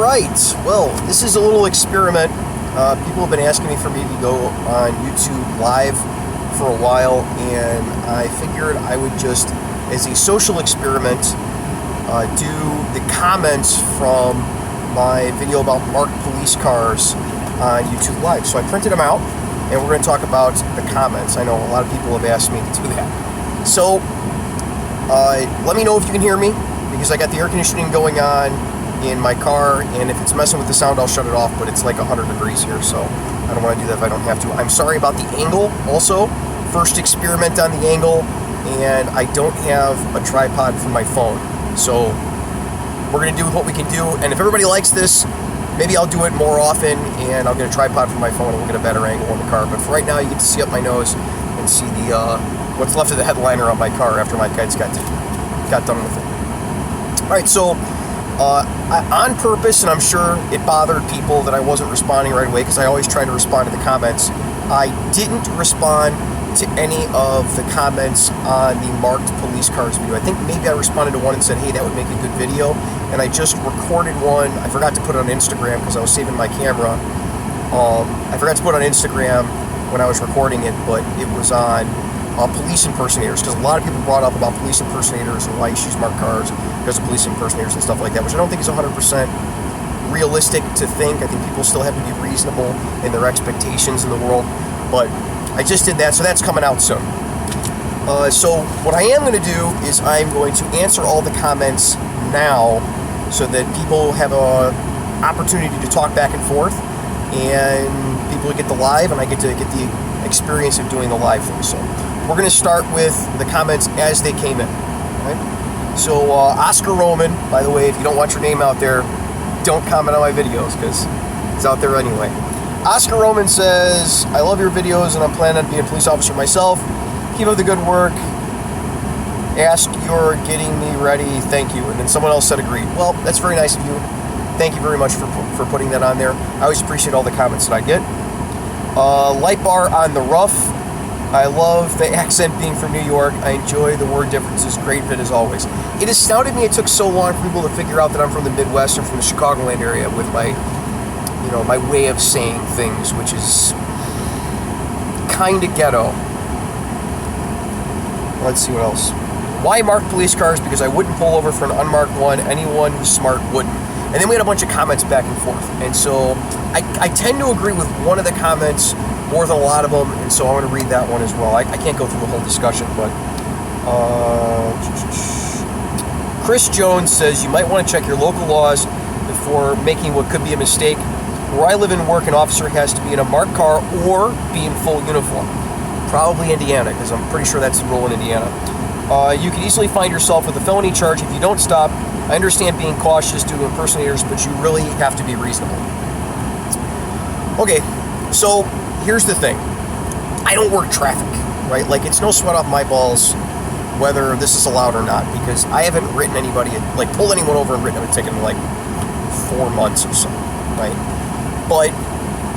Alright, well, this is a little experiment. People have been asking me for me to go on YouTube Live for a while, and I figured I would just, as a social experiment, do the comments from my video about marked police cars on YouTube Live. So I printed them out, and we're going to talk about the comments. I know a lot of people have asked me to do that. So, let me know if you can hear me, because I got the air conditioning going on in my car, and if it's messing with the sound, I'll shut it off, but it's like 100 degrees here, so I don't want to do that if I don't have to. I'm sorry about the angle also. First experiment on the angle, and I don't have a tripod for my phone. So we're going to do what we can do, and if everybody likes this, maybe I'll do it more often, and I'll get a tripod for my phone, and we'll get a better angle on the car. But for right now, you get to see up my nose and see the what's left of the headliner on my car after my kids got done with it. All right, so on purpose, and I'm sure it bothered people that I wasn't responding right away, because I always try to respond to the comments. I didn't respond to any of the comments on the marked police cars video. I think maybe I responded to one and said, hey, that would make a good video, and I just recorded one. I forgot to put it on Instagram because I was saving my camera. I forgot to put it on Instagram when I was recording it, but it was on police impersonators, because a lot of people brought up about police impersonators and why you choose marked cars because of police impersonators and stuff like that, which I don't think is 100% realistic to think. I think people still have to be reasonable in their expectations in the world, but I just did that, so that's coming out soon. So what I am going to do is I'm going to answer all the comments now so that people have an opportunity to talk back and forth, and people get the live, and I get to get the experience of doing the live thing. So we're going to start with the comments as they came in. Right? So Oscar Roman, by the way, if you don't want your name out there, don't comment on my videos, because it's out there anyway. Oscar Roman says, I love your videos and I'm planning on being a police officer myself. Keep up the good work. Ask, you're getting me ready. Thank you. And then someone else said agreed. Well, that's very nice of you. Thank you very much for putting that on there. I always appreciate all the comments that I get. Light bar on the rough. I love the accent being from New York. I enjoy the word differences. Great vid as always. It astounded me it took so long for people to figure out that I'm from the Midwest or from the Chicagoland area with my, my way of saying things, which is kind of ghetto. Let's see what else. Why marked police cars? Because I wouldn't pull over for an unmarked one. Anyone who's smart wouldn't. And then we had a bunch of comments back and forth. And so I tend to agree with one of the comments more than a lot of them, and so I'm going to read that one as well. I can't go through the whole discussion, but Chris Jones says, you might want to check your local laws before making what could be a mistake. Where I live and work, an officer has to be in a marked car or be in full uniform. Probably Indiana, because I'm pretty sure that's the rule in Indiana. You can easily find yourself with a felony charge if you don't stop. I understand being cautious due to impersonators, but you really have to be reasonable. Okay, so here's the thing. I don't work traffic, right? Like, it's no sweat off my balls whether this is allowed or not, because I haven't written anybody, like, pulled anyone over and written them a ticket in like 4 months or so, right? But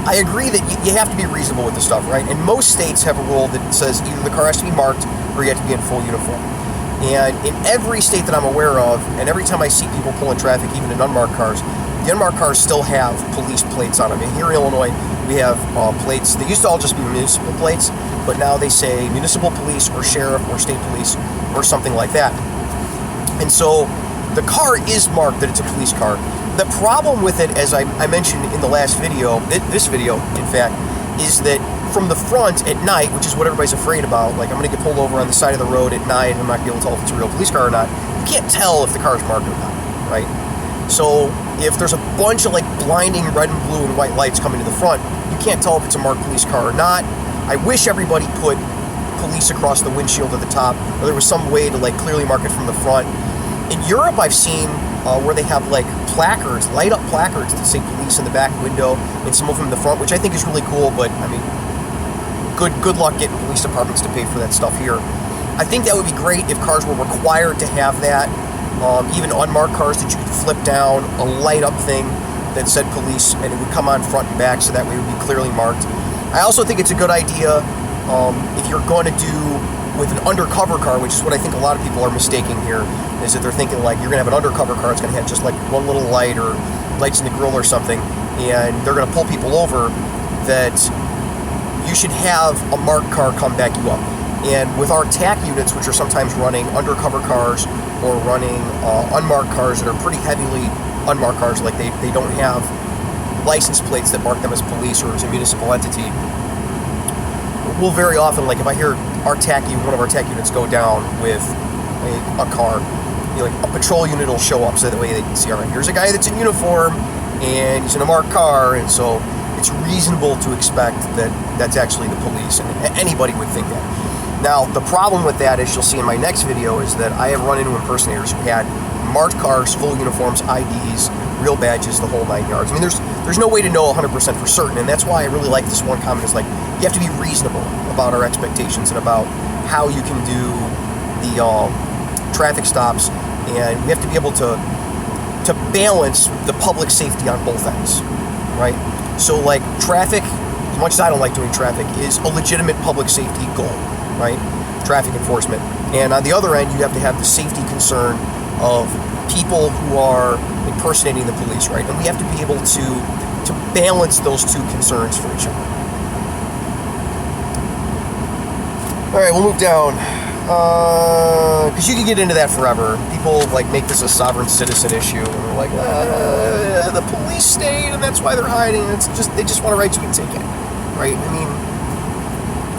I agree that you have to be reasonable with this stuff, right? And most states have a rule that says either the car has to be marked or you have to be in full uniform. And in every state that I'm aware of, and every time I see people pulling traffic, even in unmarked cars, the unmarked cars still have police plates on them. And here in Illinois, we have plates. They used to all just be municipal plates, but now they say municipal police or sheriff or state police or something like that. And so the car is marked that it's a police car. The problem with it, as I mentioned in the last video, this video, in fact, is that from the front at night, which is what everybody's afraid about, like I'm going to get pulled over on the side of the road at night and I'm not going to be able to tell if it's a real police car or not, you can't tell if the car is marked or not, right? So if there's a bunch of like blinding red and blue and white lights coming to the front, you can't tell if it's a marked police car or not. I wish everybody put police across the windshield at the top, or there was some way to like clearly mark it from the front. In Europe, I've seen where they have like placards, light up placards that say police in the back window and some of them in the front, which I think is really cool, but I mean, good luck getting police departments to pay for that stuff here. I think that would be great if cars were required to have that. Even unmarked cars that you could flip down, a light up thing that said police, and it would come on front and back, so that way it would be clearly marked. I also think it's a good idea if you're going to do with an undercover car, which is what I think a lot of people are mistaking here, is that they're thinking like you're going to have an undercover car, it's going to have just like one little light or lights in the grill or something, and they're going to pull people over, that you should have a marked car come back you up. And with our TAC units, which are sometimes running undercover cars or running unmarked cars that are pretty heavily unmarked cars, like they don't have license plates that mark them as police or as a municipal entity, we'll very often, like if I hear one of our TAC units go down with a car, like a patrol unit will show up so that way they can see, all right, here's a guy that's in uniform and he's in a marked car, and so it's reasonable to expect that that's actually the police, and anybody would think that. Now, the problem with that, as you'll see in my next video, is that I have run into impersonators who had marked cars, full uniforms, IDs, real badges, the whole 9 yards. I mean, there's no way to know 100% for certain, and that's why I really like this one comment. Is like, you have to be reasonable about our expectations and about how you can do the traffic stops, and we have to be able to balance the public safety on both ends, right? So, like, traffic, as much as I don't like doing traffic, is a legitimate public safety goal, right? Traffic enforcement. And on the other end, you have to have the safety concern of people who are impersonating the police, right? And we have to be able to balance those two concerns for each other. All right, we'll move down. Because you can get into that forever. People like make this a sovereign citizen issue, and they're like, the police state, and that's why they're hiding. It's just they just want to write you a ticket, right? I mean,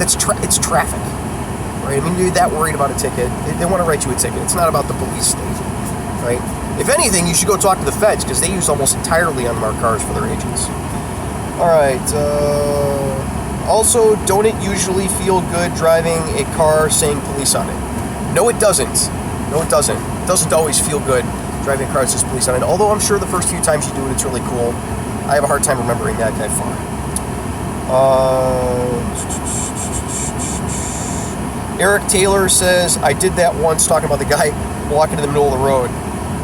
it's traffic, right? I mean, you're that worried about a ticket. They want to write you a ticket. It's not about the police state, right? If anything, you should go talk to the feds, because they use almost entirely unmarked cars for their agents. All right. Also, don't it usually feel good driving a car saying police on it? No, it doesn't. No, it doesn't. It doesn't always feel good driving a car that says police on it, although I'm sure the first few times you do it, it's really cool. I have a hard time remembering that far. Eric Taylor says, I did that once, talking about the guy walking in the middle of the road.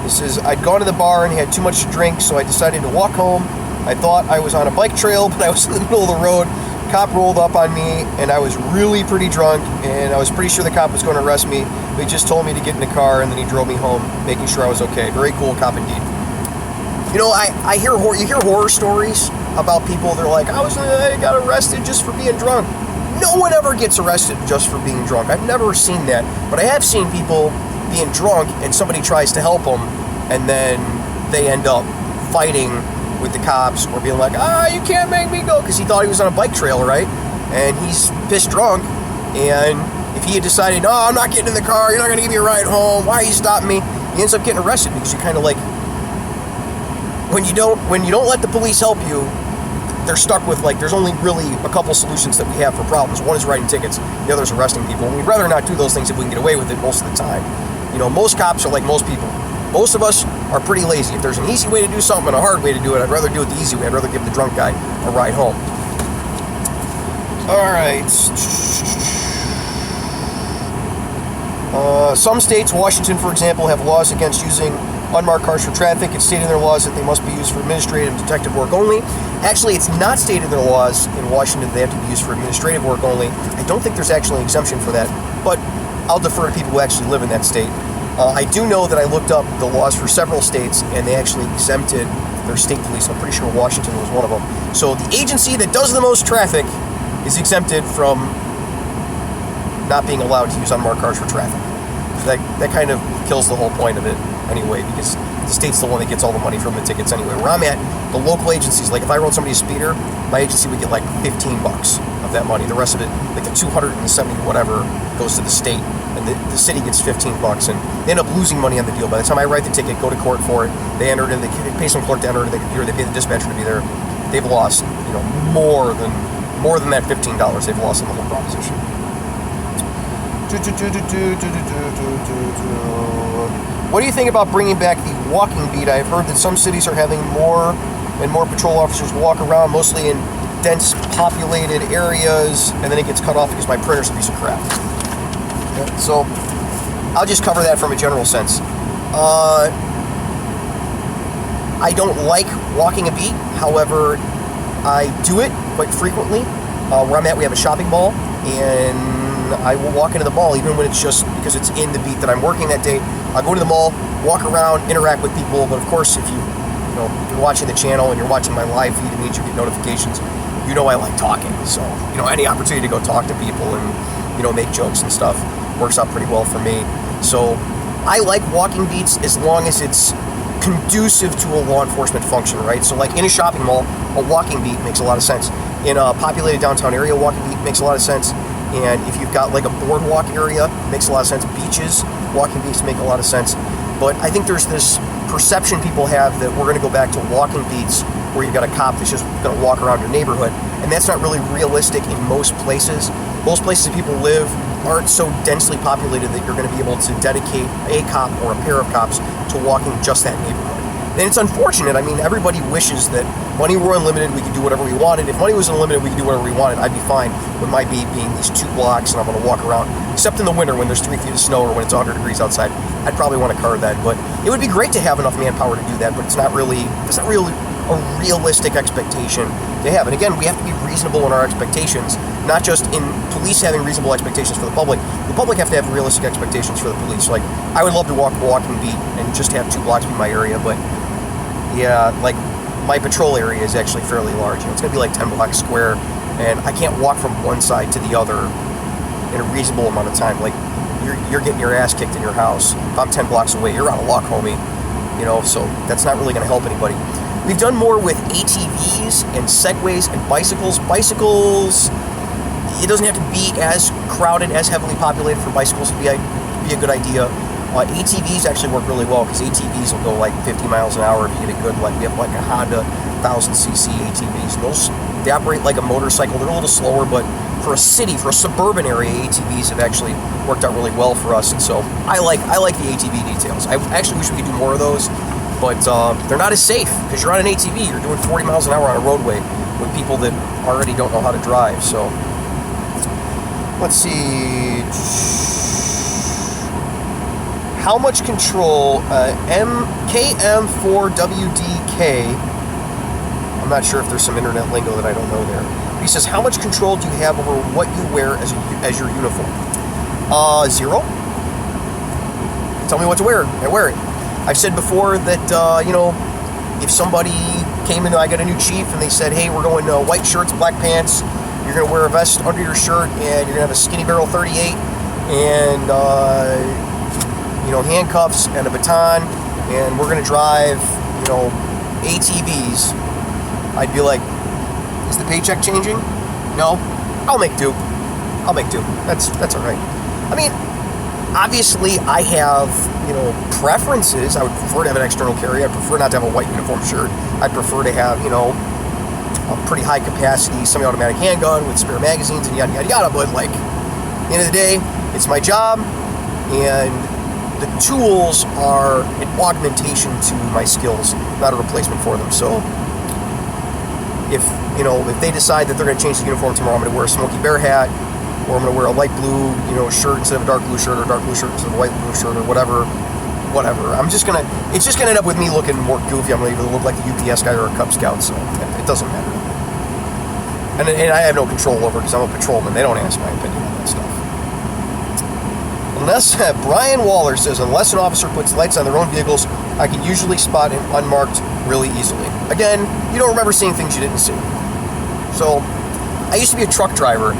He says, I'd gone to the bar and had too much to drink, so I decided to walk home. I thought I was on a bike trail, but I was in the middle of the road. Cop rolled up on me, and I was really pretty drunk, and I was pretty sure the cop was going to arrest me, but he just told me to get in the car, and then he drove me home, making sure I was okay. Very cool cop indeed. You know, you hear horror stories about people. They're like, I got arrested just for being drunk. No one ever gets arrested just for being drunk. I've never seen that, but I have seen people being drunk, and somebody tries to help them, and then they end up fighting with the cops, or being like, you can't make me go, because he thought he was on a bike trail, right? And he's pissed drunk, and if he had decided, no, I'm not getting in the car, you're not going to give me a ride home, why are you stopping me? He ends up getting arrested, because you kind of like, when you don't let the police help you, they're stuck with, like, there's only really a couple solutions that we have for problems. One is writing tickets, the other is arresting people, and we'd rather not do those things if we can get away with it most of the time. You know, most cops are like most people. Most of us are pretty lazy. If there's an easy way to do something and a hard way to do it, I'd rather do it the easy way. I'd rather give the drunk guy a ride home. All right. Some states, Washington, for example, have laws against using unmarked cars for traffic. It's stated in their laws that they must be used for administrative and detective work only. Actually, it's not stated in their laws in Washington that they have to be used for administrative work only. I don't think there's actually an exemption for that, but I'll defer to people who actually live in that state. I do know that I looked up the laws for several states, and they actually exempted their state police. I'm pretty sure Washington was one of them. So the agency that does the most traffic is exempted from not being allowed to use unmarked cars for traffic. So that kind of kills the whole point of it anyway, because the state's the one that gets all the money from the tickets anyway. Where I'm at, the local agencies, like if I wrote somebody a speeder, my agency would get like $15 of that money. The rest of it, like the 270 whatever, goes to the state, and the city gets $15, and they end up losing money on the deal. By the time I write the ticket, go to court for it, they pay some clerk to enter it in the computer, they pay the dispatcher to be there. They've lost, more than that $15 they've lost in the whole proposition. What do you think about bringing back the walking beat? I've heard that some cities are having more and more patrol officers walk around, mostly in dense populated areas, and then it gets cut off because my printer's a piece of crap. Yeah, so I'll just cover that from a general sense. I don't like walking a beat. However, I do it quite frequently. Where I'm at, we have a shopping mall, and I will walk into the mall even when it's just because it's in the beat that I'm working that day. I'll go to the mall, walk around, interact with people, but of course if you you're watching the channel and you're watching my live feed, it means you get notifications. You know I like talking, so any opportunity to go talk to people and make jokes and stuff works out pretty well for me. So I like walking beats as long as it's conducive to a law enforcement function, right? So like in a shopping mall, a walking beat makes a lot of sense. In a populated downtown area, a walking beat makes a lot of sense. And if you've got like a boardwalk area, it makes a lot of sense. Beaches, walking beats make a lot of sense. But I think there's this perception people have that we're going to go back to walking beats where you've got a cop that's just going to walk around your neighborhood. And that's not really realistic in most places. Most places that people live aren't so densely populated that you're going to be able to dedicate a cop or a pair of cops to walking just that neighborhood. And it's unfortunate. I mean, everybody wishes that money were unlimited, we could do whatever we wanted. If money was unlimited, we could do whatever we wanted. I'd be fine with my beat being these 2 blocks and I'm going to walk around. Except in the winter when there's 3 feet of snow or when it's 100 degrees outside. I'd probably want a car then. But it would be great to have enough manpower to do that, but it's not really a realistic expectation to have. And again, we have to be reasonable in our expectations, not just in police having reasonable expectations for the public. The public have to have realistic expectations for the police. Like, I would love to walk a walking beat and just have 2 blocks be my area, but yeah, like my patrol area is actually fairly large. It's going to be like 10 blocks square, and I can't walk from one side to the other in a reasonable amount of time. Like, you're getting your ass kicked in your house. If I'm 10 blocks away, you're out of luck, homie. So that's not really going to help anybody. We've done more with ATVs and segways and bicycles. Bicycles, it doesn't have to be as crowded, as heavily populated for bicycles to be a good idea. ATVs actually work really well because ATVs will go like 50 miles an hour if you get a good, like we have like a Honda 1000cc ATVs. They operate like a motorcycle. They're a little slower, but for a city, for a suburban area, ATVs have actually worked out really well for us. And so I like the ATV details. I actually wish we could do more of those, but they're not as safe because you're on an ATV. You're doing 40 miles an hour on a roadway with people that already don't know how to drive. So let's see. How much control, KM4WDK, I'm not sure if there's some internet lingo that I don't know there. But he says, how much control do you have over what you wear as your uniform? 0. Tell me what to wear, I wear it. I've said before that, if somebody came in, I got a new chief, and they said, hey, we're going white shirts, black pants, you're going to wear a vest under your shirt, and you're going to have a skinny barrel 38, and handcuffs and a baton, and we're gonna drive, ATVs. I'd be like, is the paycheck changing? No, I'll make do. That's all right. I mean, obviously, I have preferences. I would prefer to have an external carry. I prefer not to have a white uniform shirt. I prefer to have a pretty high capacity semi-automatic handgun with spare magazines and yada yada yada. But like, at the end of the day, it's my job, and the tools are an augmentation to my skills, not a replacement for them. So if they decide that they're going to change the uniform tomorrow, I'm going to wear a Smokey Bear hat, or I'm going to wear a light blue, shirt instead of a dark blue shirt, or dark blue shirt instead of a white blue shirt, or whatever. It's just going to end up with me looking more goofy. I'm going to either look like the UPS guy or a Cub Scout, so it doesn't matter. And I have no control over it because I'm a patrolman. They don't ask my opinion on that stuff. Brian Waller says, unless an officer puts lights on their own vehicles, I can usually spot an unmarked really easily. Again, you don't remember seeing things you didn't see. So, I used to be a truck driver,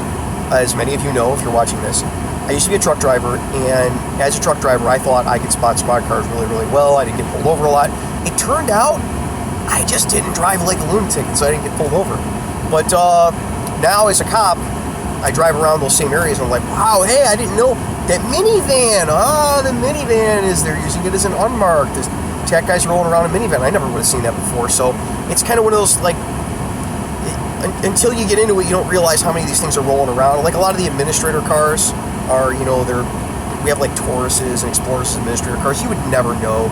as many of you know if you're watching this. I used to be a truck driver, and as a truck driver, I thought I could spot squad cars really, really well. I didn't get pulled over a lot. It turned out I just didn't drive like a lunatic, so I didn't get pulled over. But now, as a cop, I drive around those same areas, and I'm like, wow, hey, I didn't know that minivan. The minivan they're using it as an unmarked. This tech guy's rolling around a minivan. I never would have seen that before. So it's kind of one of those, like, until you get into it, you don't realize how many of these things are rolling around. Like, a lot of the administrator cars are, we have like Tauruses and Explorers as administrator cars. You would never know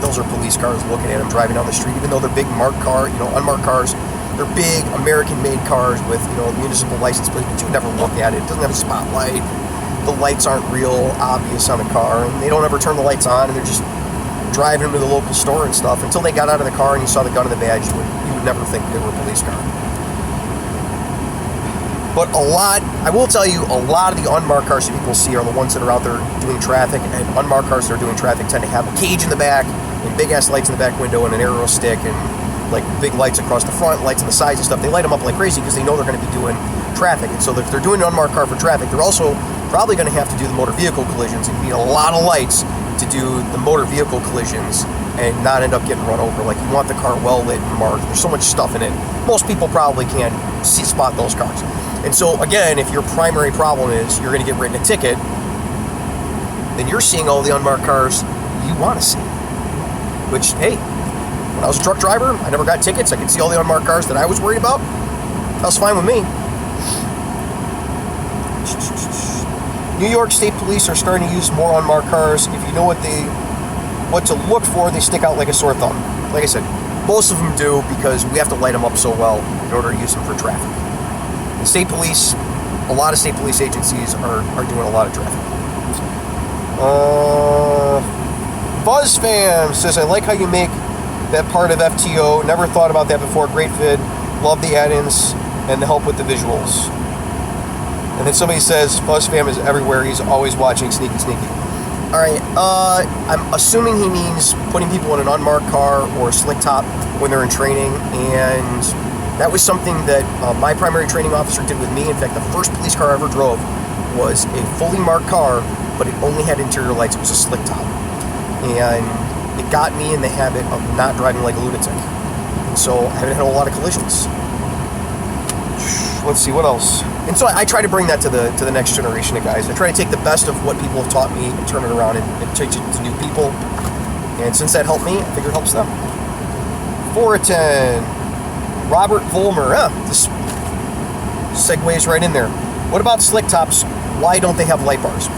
those are police cars looking at them driving down the street, even though they're big marked car, unmarked cars. They're big American-made cars with, municipal license plates, but you would never look at it. It doesn't have a spotlight. The lights aren't real obvious on the car, and they don't ever turn the lights on, and they're just driving them to the local store and stuff. Until they got out of the car and you saw the gun and the badge, you would never think they were a police car. But I will tell you, a lot of the unmarked cars that people see are the ones that are out there doing traffic, and unmarked cars that are doing traffic tend to have a cage in the back, and big ass lights in the back window and an arrow stick and like big lights across the front, lights on the sides and stuff. They light them up like crazy because they know they're going to be doing traffic. And so if they're doing an unmarked car for traffic, they're also probably going to have to do the motor vehicle collisions, and you need a lot of lights to do the motor vehicle collisions and not end up getting run over. Like, you want the car well lit and marked. There's so much stuff in it. Most people probably can't spot those cars. And so again, if your primary problem is you're going to get written a ticket, then you're seeing all the unmarked cars you want to see. Which, hey, when I was a truck driver, I never got tickets. I could see all the unmarked cars that I was worried about. That was fine with me. New York State Police are starting to use more unmarked cars. If you know what to look for, they stick out like a sore thumb. Like I said, most of them do because we have to light them up so well in order to use them for traffic. The state police, a lot of state police agencies are doing a lot of traffic. Buzz Fam says, I like how you make that part of FTO. Never thought about that before. Great vid. Love the add-ins and the help with the visuals. And then somebody says, Buzz Fam is everywhere. He's always watching. Sneaky, sneaky. All right. I'm assuming he means putting people in an unmarked car or a slick top when they're in training. And that was something that my primary training officer did with me. In fact, the first police car I ever drove was a fully marked car, but it only had interior lights. It was a slick top. And it got me in the habit of not driving like a lunatic. And so I haven't had a lot of collisions. Let's see, what else? And so I try to bring that to the next generation of guys. I try to take the best of what people have taught me and turn it around and teach it to new people. And since that helped me, I figure it helps them. 4 of 10. Robert Volmer. This segues right in there. What about slick tops? Why don't they have light bars?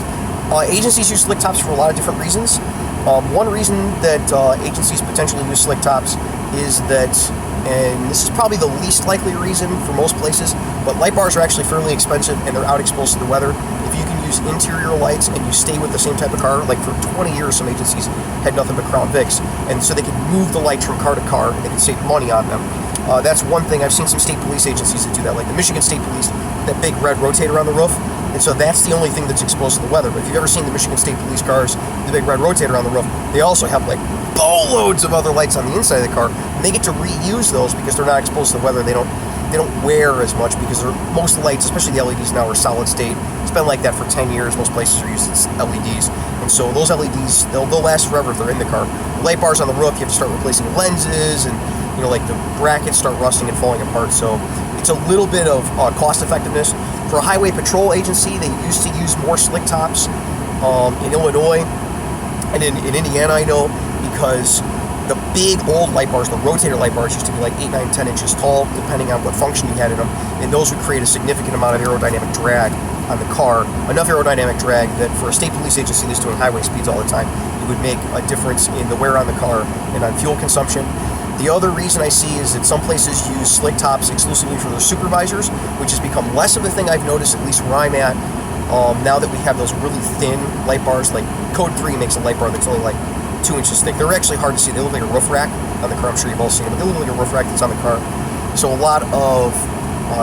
Agencies use slick tops for a lot of different reasons. One reason that agencies potentially use slick tops is that, and this is probably the least likely reason for most places, but light bars are actually fairly expensive and they're out exposed to the weather. If you can use interior lights and you stay with the same type of car, like for 20 years some agencies had nothing but Crown Vics, and so they could move the lights from car to car and they could save money on them. That's one thing. I've seen some state police agencies that do that, like the Michigan State Police, that big red rotator on the roof. And so that's the only thing that's exposed to the weather. But if you've ever seen the Michigan State Police cars, the big red rotator on the roof, they also have like boatloads of other lights on the inside of the car. And they get to reuse those because they're not exposed to the weather. They don't wear as much because most lights, especially the LEDs now, are solid state. It's been like that for 10 years. Most places are using LEDs. And so those LEDs, they'll last forever if they're in the car. Light bars on the roof, you have to start replacing lenses, and like the brackets start rusting and falling apart. So it's a little bit of cost effectiveness. For a highway patrol agency, they used to use more slick tops in Illinois and in Indiana, I know, because the big old light bars, the rotator light bars, used to be like 8, 9, 10 inches tall, depending on what function you had in them, and those would create a significant amount of aerodynamic drag on the car, enough aerodynamic drag that for a state police agency that's doing highway speeds all the time, it would make a difference in the wear on the car and on fuel consumption. The other reason I see is that some places use slick tops exclusively for their supervisors, which has become less of a thing I've noticed, at least where I'm at, now that we have those really thin light bars. Like Code 3 makes a light bar that's only like 2 inches thick. They're actually hard to see. They look like a roof rack on the car. I'm sure you've all seen them, but they look like a roof rack that's on the car. So a lot of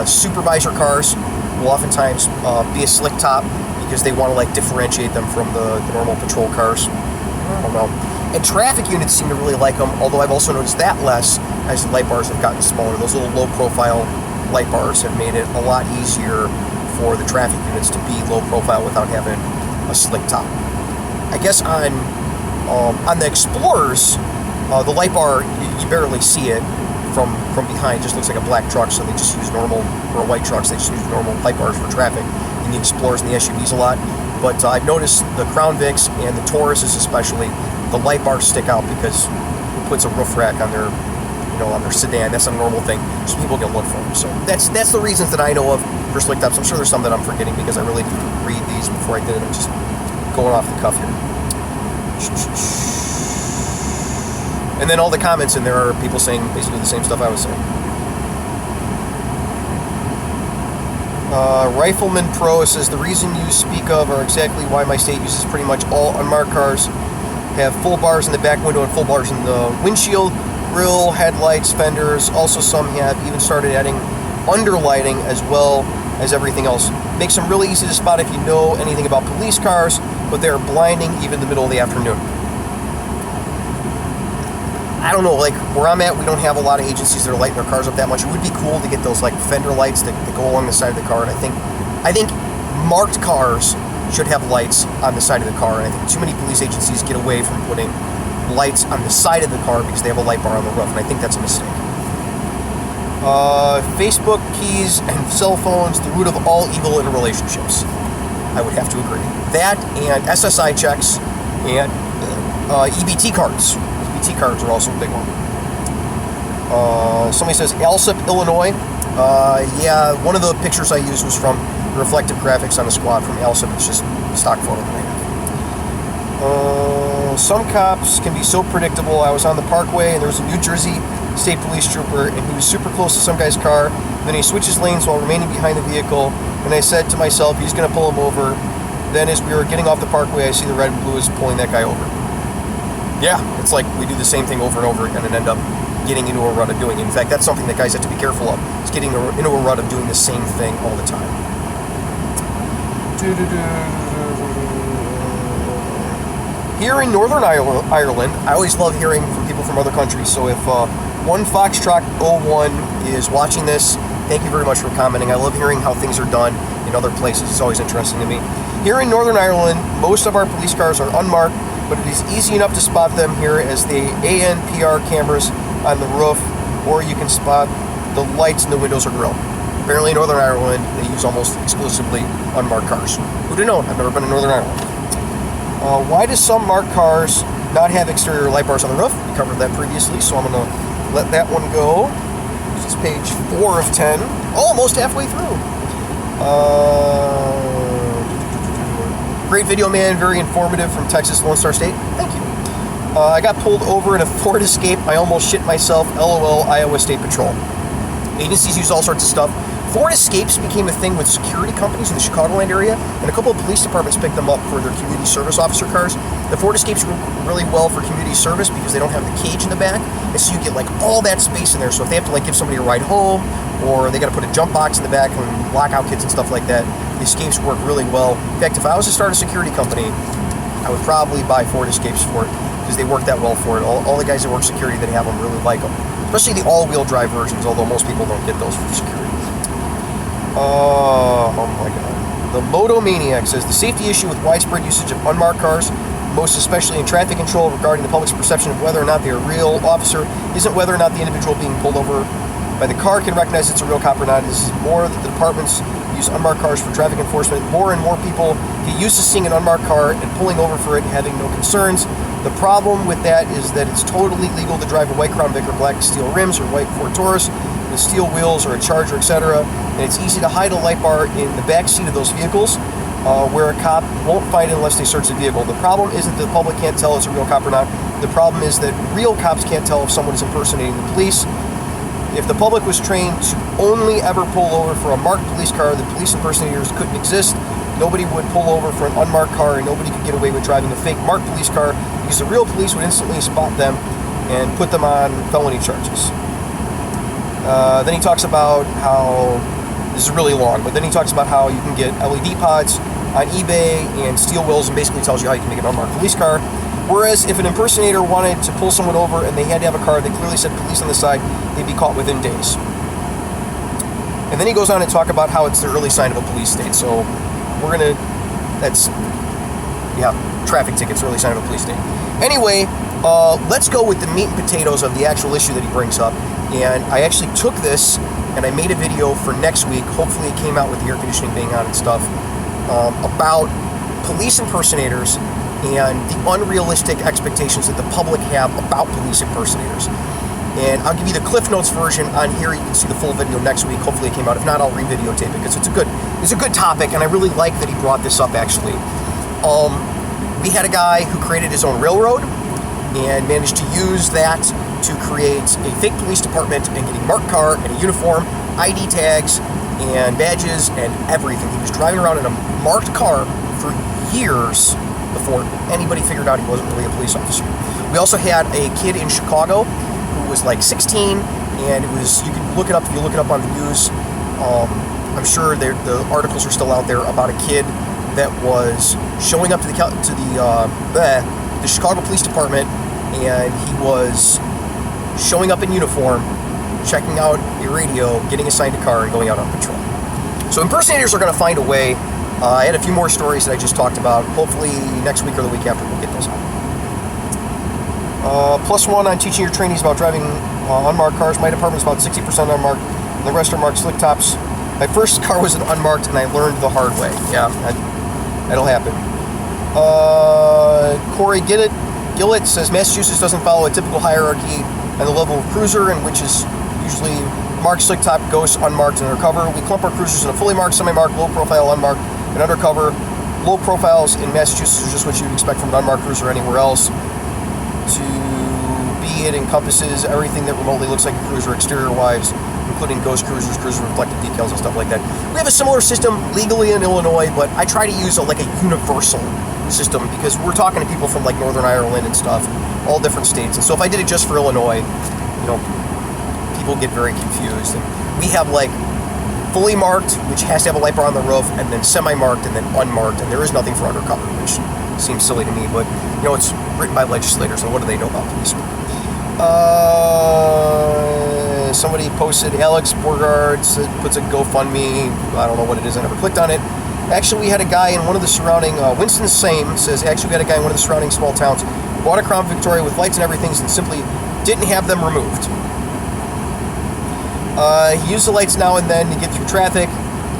supervisor cars will oftentimes be a slick top because they want to like differentiate them from the normal patrol cars. I don't know. And traffic units seem to really like them, although I've also noticed that less as the light bars have gotten smaller. Those little low-profile light bars have made it a lot easier for the traffic units to be low-profile without having a slick top. I guess on the Explorers, the light bar, you barely see it from behind. It just looks like a black truck, so they just use normal, or white trucks, they just use normal light bars for traffic in the Explorers and the SUVs a lot. But I've noticed the Crown Vics and the Tauruses especially, the light bars stick out because it puts a roof rack on their, on their sedan. That's a normal thing, so people can look for them. So that's the reasons that I know of for slick tops. I'm sure there's some that I'm forgetting because I really didn't read these before I did it. I'm just going off the cuff here. And then all the comments in there are people saying basically the same stuff I was saying. Rifleman Pro says, the reason you speak of are exactly why my state uses pretty much all unmarked cars. Have full bars in the back window and full bars in the windshield, grill, headlights, fenders. Also some have even started adding underlighting as well as everything else. Makes them really easy to spot if you know anything about police cars, but they are blinding even in the middle of the afternoon. I don't know, like where I'm at, we don't have a lot of agencies that are lighting their cars up that much. It would be cool to get those like fender lights that go along the side of the car. And I think marked cars should have lights on the side of the car. And I think too many police agencies get away from putting lights on the side of the car because they have a light bar on the roof. And I think that's a mistake. Facebook, keys, and cell phones, the root of all evil in relationships. I would have to agree. That and SSI checks and EBT cards. EBT cards are also a big one. Somebody says Alsip, Illinois. Yeah, one of the pictures I used was from reflective graphics on the squad from Alsip. It's just a stock photo that I have. Some cops can be so predictable. I was on the Parkway and there was a New Jersey State Police trooper and he was super close to some guy's car. Then he switches lanes while remaining behind the vehicle. And I said to myself, he's going to pull him over. Then as we were getting off the Parkway, I see the red and blue is pulling that guy over. Yeah, it's like we do the same thing over and over again and end up getting into a rut of doing it. In fact, that's something that guys have to be careful of. It's getting into a rut of doing the same thing all the time. Here in Northern Ireland, I always love hearing from people from other countries. So if one Foxtrot 01 is watching this, thank you very much for commenting. I love hearing how things are done in other places. It's always interesting to me. Here in Northern Ireland, most of our police cars are unmarked, but it is easy enough to spot them here as the ANPR cameras on the roof, or you can spot the lights in the windows or grill. Apparently in Northern Ireland, they use almost exclusively unmarked cars. Who'd have known? I've never been in Northern Ireland. Why do some marked cars not have exterior light bars on the roof? We covered that previously, so I'm going to let that one go. This is page 4 of 10. Almost halfway through. Great video, man. Very informative from Texas, Lone Star State. Thank you. I got pulled over in a Ford Escape. I almost shit myself. LOL, Iowa State Patrol. Agencies use all sorts of stuff. Ford Escapes became a thing with security companies in the Chicagoland area, and a couple of police departments picked them up for their community service officer cars. The Ford Escapes work really well for community service because they don't have the cage in the back, and so you get like all that space in there. So if they have to like give somebody a ride home, or they got to put a jump box in the back and lockout kits and stuff like that, the Escapes work really well. In fact, if I was to start a security company, I would probably buy Ford Escapes for it because they work that well for it. All the guys that work security that have them really like them, especially the all-wheel drive versions, although most people don't get those for security. Oh my god. The Motomaniac says the safety issue with widespread usage of unmarked cars, most especially in traffic control regarding the public's perception of whether or not they're a real officer, isn't whether or not the individual being pulled over by the car can recognize it's a real cop or not. This is more that the departments use unmarked cars for traffic enforcement. More and more people get used to seeing an unmarked car and pulling over for it and having no concerns. The problem with that is that it's totally legal to drive a white Crown Vic or black steel rims or white Ford Taurus with steel wheels or a Charger, etc. And it's easy to hide a light bar in the back seat of those vehicles where a cop won't find it unless they search the vehicle. The problem isn't that the public can't tell it's a real cop or not. The problem is that real cops can't tell if someone is impersonating the police. If the public was trained to only ever pull over for a marked police car, the police impersonators couldn't exist. Nobody would pull over for an unmarked car, and nobody could get away with driving a fake marked police car because the real police would instantly spot them and put them on felony charges. Then he talks about how, this is really long, but then he talks about how you can get LED pods on eBay and steel wheels, and basically tells you how you can make an unmarked police car. Whereas if an impersonator wanted to pull someone over and they had to have a car that clearly said police on the side, they'd be caught within days. And then he goes on to talk about how it's the early sign of a police state. So we're going to, traffic tickets, early sign of a police state. Anyway, let's go with the meat and potatoes of the actual issue that he brings up. And I actually took this and I made a video for next week. Hopefully it came out with the air conditioning being on and stuff, about police impersonators and the unrealistic expectations that the public have about police impersonators. And I'll give you the Cliff Notes version on here. You can see the full video next week. Hopefully it came out. If not, I'll re-videotape it because it's a good topic, and I really like that he brought this up, actually. We had a guy who created his own railroad and managed to use that to create a fake police department and get a marked car and a uniform, ID tags, and badges, and everything. He was driving around in a marked car for years before anybody figured out he wasn't really a police officer. We also had a kid in Chicago who was like 16, and it was, you can look it up if you look it up on the news. I'm sure the articles are still out there about a kid that was showing up to the Chicago Police Department, and he was showing up in uniform, checking out a radio, getting assigned a car, and going out on patrol. So impersonators are going to find a way. I had a few more stories that I just talked about. Hopefully next week or the week after we'll get those out. +1 on teaching your trainees about driving unmarked cars. My department's about 60% unmarked, and the rest are marked slick tops. My first car was an unmarked, and I learned the hard way. Yeah, that'll happen. Corey Gillett says Massachusetts doesn't follow a typical hierarchy on the level of cruiser, and which is usually marked, slick top, ghost, unmarked, and undercover. We clump our cruisers in a fully marked, semi-marked, low profile, unmarked, and undercover. Low profiles in Massachusetts are just what you'd expect from an unmarked cruiser anywhere else. To be, it encompasses everything that remotely looks like a cruiser exterior-wise, including ghost cruisers, cruiser reflective decals, and stuff like that. We have a similar system legally in Illinois, but I try to use a universal system because we're talking to people from like Northern Ireland and stuff, all different states. And so if I did it just for Illinois, people get very confused. And we have like fully marked, which has to have a light bar on the roof, and then semi-marked, and then unmarked, and there is nothing for undercover, which seems silly to me, but it's written by legislators, and what do they know about police? Somebody posted, Alex Borgard puts a GoFundMe. I don't know what it is, I never clicked on it. Actually, we had a guy in one of the surrounding, Winston Same says, actually we had a guy in one of the surrounding small towns, bought a Crown Victoria with lights and everything, and simply didn't have them removed. He used the lights now and then to get through traffic.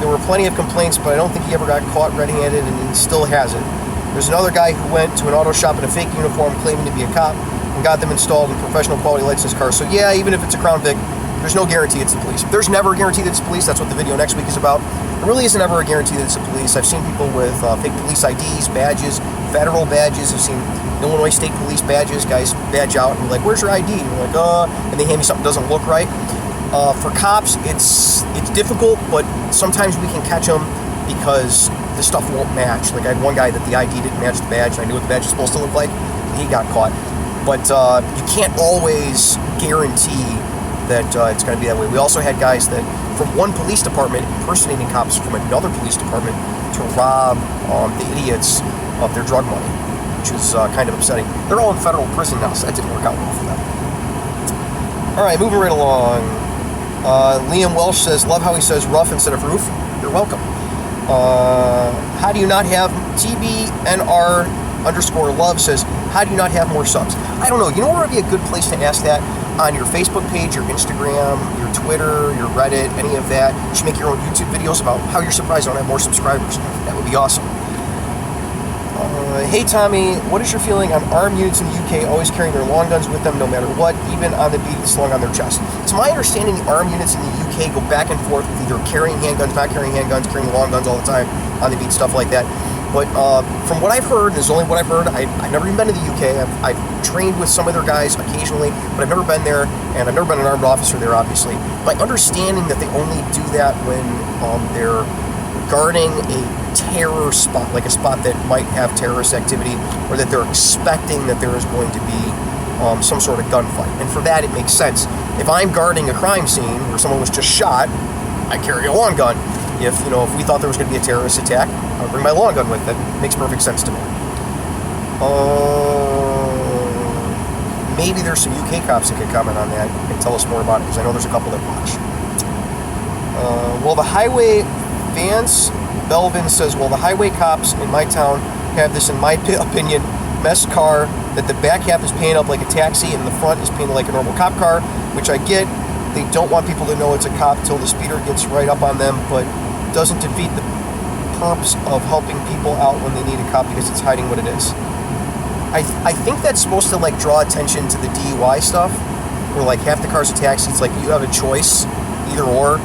There were plenty of complaints, but I don't think he ever got caught red-handed, and he still hasn't. There's another guy who went to an auto shop in a fake uniform claiming to be a cop and got them installed in professional quality lights in his car. So yeah, even if it's a Crown Vic, there's no guarantee it's the police. There's never a guarantee that it's police. That's what the video next week is about. There really isn't ever a guarantee that it's the police. I've seen people with fake police IDs, badges, federal badges. I've seen Illinois State Police badges. Guys badge out and be like, where's your ID? And we're like, and they hand me something that doesn't look right. For cops, it's difficult, but sometimes we can catch them because the stuff won't match. Like I had one guy that the ID didn't match the badge, and I knew what the badge was supposed to look like, and he got caught. But you can't always guarantee that it's going to be that way. We also had guys that from one police department impersonating cops from another police department to rob the idiots of their drug money, which is kind of upsetting. They're all in federal prison now, so that didn't work out well for them. All right, moving right along. Liam Welsh says, love how he says rough instead of roof. You're welcome. How do you not have TBNR_love says, how do you not have more subs? I don't know. You know where would be a good place to ask that? On your Facebook page, your Instagram, your Twitter, your Reddit, any of that. You should make your own YouTube videos about how you're surprised I don't have more subscribers. That would be awesome. Hey Tommy, what is your feeling on armed units in the UK always carrying their long guns with them no matter what, even on the beat slung on their chest? It's my understanding the armed units in the UK go back and forth with either carrying handguns, not carrying handguns, carrying long guns all the time, on the beat, stuff like that. But from what I've heard, this is only what I've heard, I've never even been to the UK. I've trained with some of their guys occasionally, but I've never been there, and I've never been an armed officer there, obviously. My understanding that they only do that when they're guarding a terror spot, like a spot that might have terrorist activity, or that they're expecting that there is going to be some sort of gunfight. And for that, it makes sense. If I'm guarding a crime scene where someone was just shot, I carry a long gun. If we thought there was going to be a terrorist attack, I would bring my long gun with it. It makes perfect sense to me. Maybe there's some UK cops that could comment on that and tell us more about it, because I know there's a couple that watch. Well, the highway Vance Belvin says, well, the highway cops in my town have this, in my opinion, mess car that the back half is painted up like a taxi and the front is painted like a normal cop car, which I get. They don't want people to know it's a cop till the speeder gets right up on them, but doesn't defeat the purpose of helping people out when they need a cop because it's hiding what it is. I think that's supposed to like draw attention to the DUI stuff, where like half the car's a taxi. It's like you have a choice, either or.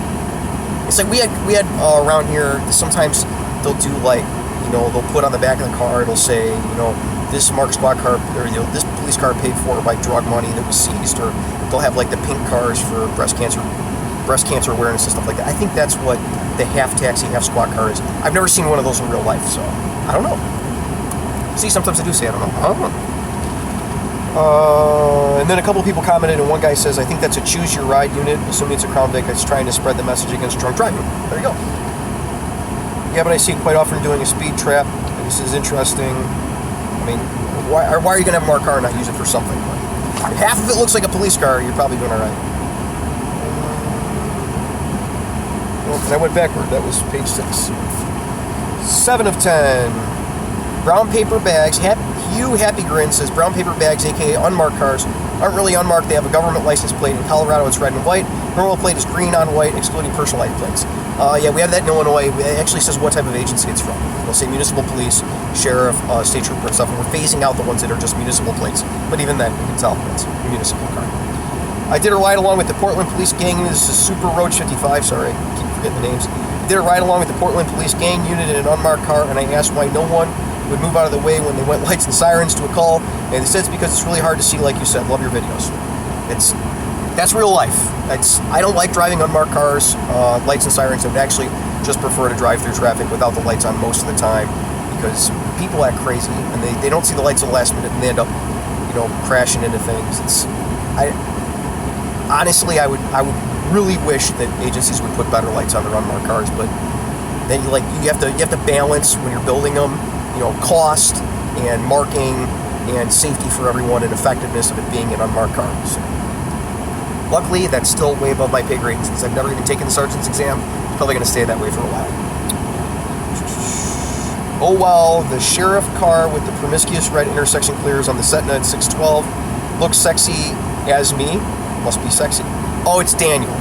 It's like we had around here. Sometimes they'll do like they'll put on the back of the car. It'll say this marked squad car, or this police car paid for by drug money that was seized, or they'll have like the pink cars for breast cancer awareness and stuff like that. I think that's what the half taxi, half squad car is. I've never seen one of those in real life, so I don't know. See, sometimes I do say I don't know. And then a couple of people commented, and one guy says, I think that's a choose your ride unit, assuming it's a Crown Vic that's trying to spread the message against drunk driving. There you go. Yeah, but I see it quite often doing a speed trap. This is interesting. I mean, why are you going to have more car and not use it for something? half of it looks like a police car, you're probably doing all right. And I went backward. That was page 6. 7 of 10. Brown paper bags. Hugh Happy Grin says brown paper bags, aka unmarked cars, aren't really unmarked. They have a government license plate. In Colorado, it's red and white. Normal plate is green on white, excluding personal light plates. Yeah, we have that in Illinois. It actually says what type of agency it's from. They'll say municipal police, sheriff, state trooper, and stuff. And we're phasing out the ones that are just municipal plates. But even then, you can tell it's a municipal car. I did a ride along with the Portland Police Gang. This is Super Roach 55. Sorry, I keep forgetting the names. Did a ride along with the Portland Police Gang unit in an unmarked car, and I asked why no one would move out of the way when they went lights and sirens to a call, and they said it's because it's really hard to see, like you said. Love your videos. That's real life. I don't like driving unmarked cars, lights and sirens. I would actually just prefer to drive through traffic without the lights on most of the time, because people act crazy and they don't see the lights at the last minute and they end up, crashing into things. Honestly, I would really wish that agencies would put better lights on their unmarked cars, but then you have to balance when you're building them, cost and marking and safety for everyone and effectiveness of it being an unmarked car. So, luckily, that's still way above my pay grade since I've never even taken the sergeant's exam. It's probably going to stay that way for a while. Oh well, the sheriff car with the promiscuous red intersection clears on the Setna at 612 looks sexy as me. Must be sexy. Oh, it's Daniel.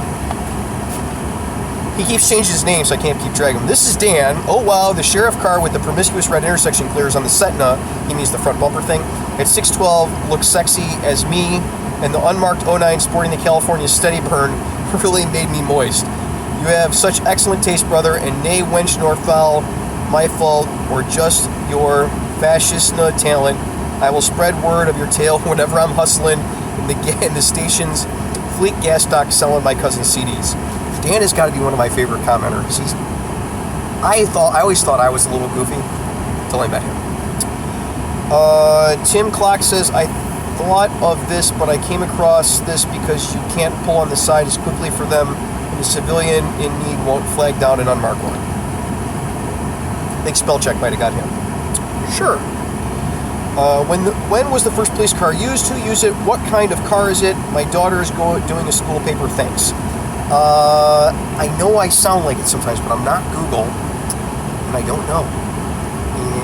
He keeps changing his name, so I can't keep dragging him. This is Dan. Oh, wow, the sheriff car with the promiscuous red intersection clears on the Setna, he means the front bumper thing, at 612 looks sexy as me, and the unmarked 09 sporting the California Steady Burn really made me moist. You have such excellent taste, brother, and nay wench nor foul, my fault, or just your fascisna talent. I will spread word of your tale whenever I'm hustling in the station's fleet gas stock selling my cousin's CDs. Dan has got to be one of my favorite commenters. I always thought I was a little goofy until I met him. Tim Clock says, I thought of this, but I came across this because you can't pull on the side as quickly for them, and the civilian in need won't flag down an unmarked one. I think spell check might have got him. Sure. When was the first police car used? Who used it? What kind of car is it? My daughter is doing a school paper. Thanks. I know I sound like it sometimes, but I'm not Google, and I don't know.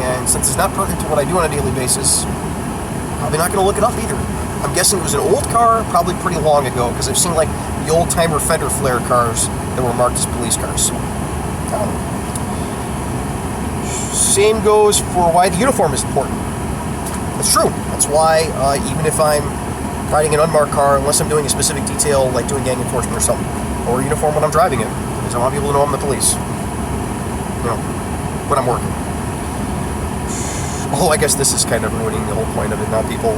And since it's not pertinent to what I do on a daily basis, probably not going to look it up either. I'm guessing it was an old car, probably pretty long ago, because I've seen like the old-timer fender flare cars that were marked as police cars. Same goes for why the uniform is important. That's true. That's why even if I'm riding an unmarked car, unless I'm doing a specific detail, like doing gang enforcement or something, or a uniform when I'm driving it, because I want people to know I'm the police. When I'm working. Oh, I guess this is kind of ruining the whole point of it. Now people